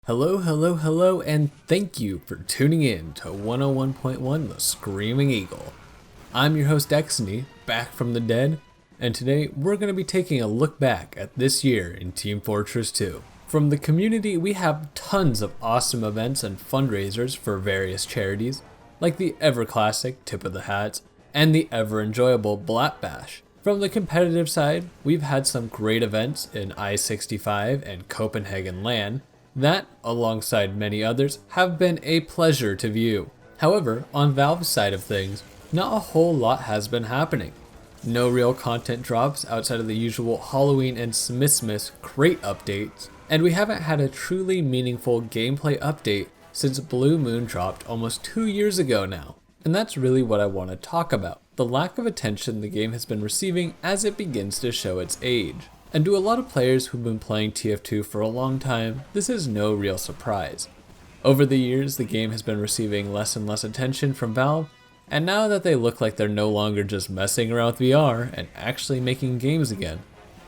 Hello, and thank you for tuning in to 101.1 The Screaming Eagle. I'm your host Dexony, back from the dead, and today we're going to be taking a look back at this year in Team Fortress 2. From the community, we have tons of awesome events and fundraisers for various charities, like the ever classic Tip of the Hats and the ever enjoyable Blat Bash. From the competitive side, we've had some great events in I-65 and Copenhagen LAN, that, alongside many others, have been a pleasure to view. However, on Valve's side of things, not a whole lot has been happening. No real content drops outside of the usual Halloween and Smithmas crate updates, and we haven't had a truly meaningful gameplay update since Blue Moon dropped almost 2 years ago now. And that's really what I want to talk about, the lack of attention the game has been receiving as it begins to show its age. And to a lot of players who've been playing TF2 for a long time, this is no real surprise. Over the years, the game has been receiving less and less attention from Valve, and now that they look like they're no longer just messing around with VR and actually making games again,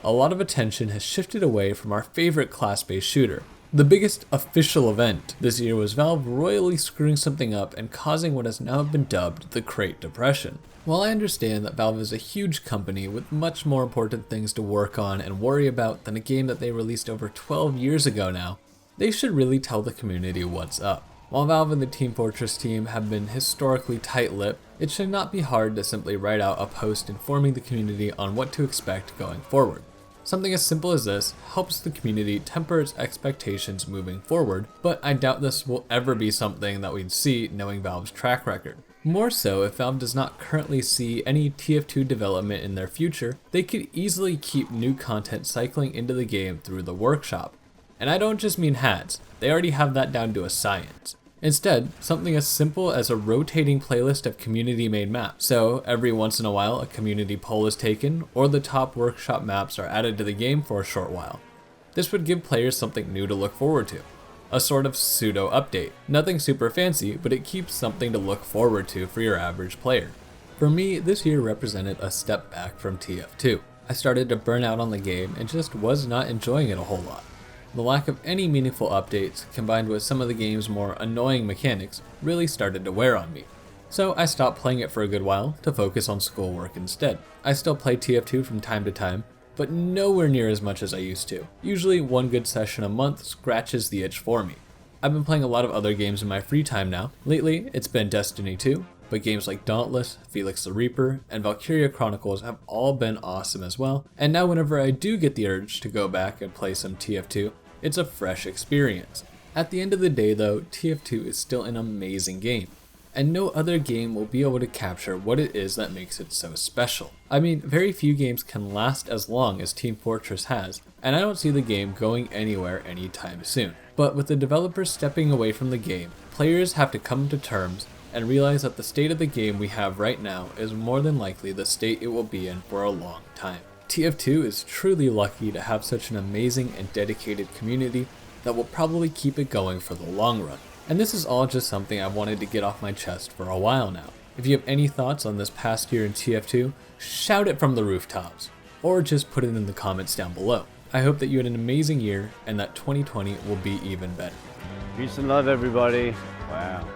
a lot of attention has shifted away from our favorite class-based shooter. The biggest official event this year was Valve royally screwing something up and causing what has now been dubbed the Crate Depression. While I understand that Valve is a huge company with much more important things to work on and worry about than a game that they released over 12 years ago now, they should really tell the community what's up. While Valve and the Team Fortress team have been historically tight-lipped, it should not be hard to simply write out a post informing the community on what to expect going forward. Something as simple as this helps the community temper its expectations moving forward, but I doubt this will ever be something that we'd see knowing Valve's track record. More so, if Valve does not currently see any TF2 development in their future, they could easily keep new content cycling into the game through the workshop. And I don't just mean hats, they already have that down to a science. Instead, something as simple as a rotating playlist of community-made maps. So every once in a while, a community poll is taken, or the top workshop maps are added to the game for a short while. This would give players something new to look forward to. A sort of pseudo update. Nothing super fancy, but it keeps something to look forward to for your average player. For me, this year represented a step back from TF2. I started to burn out on the game and just was not enjoying it a whole lot. The lack of any meaningful updates, combined with some of the game's more annoying mechanics, really started to wear on me. So I stopped playing it for a good while to focus on schoolwork instead. I still play TF2 from time to time, but nowhere near as much as I used to. Usually one good session a month scratches the itch for me. I've been playing a lot of other games in my free time now. Lately, it's been Destiny 2, but games like Dauntless, Felix the Reaper, and Valkyria Chronicles have all been awesome as well, and now whenever I do get the urge to go back and play some TF2, it's a fresh experience. At the end of the day though, TF2 is still an amazing game, and no other game will be able to capture what it is that makes it so special. I mean, very few games can last as long as Team Fortress has, and I don't see the game going anywhere anytime soon. But with the developers stepping away from the game, players have to come to terms and realize that the state of the game we have right now is more than likely the state it will be in for a long time. TF2 is truly lucky to have such an amazing and dedicated community that will probably keep it going for the long run. And this is all just something I wanted to get off my chest for a while now. If you have any thoughts on this past year in TF2, shout it from the rooftops, or just put it in the comments down below. I hope that you had an amazing year and that 2020 will be even better. Peace and love, everybody. Wow.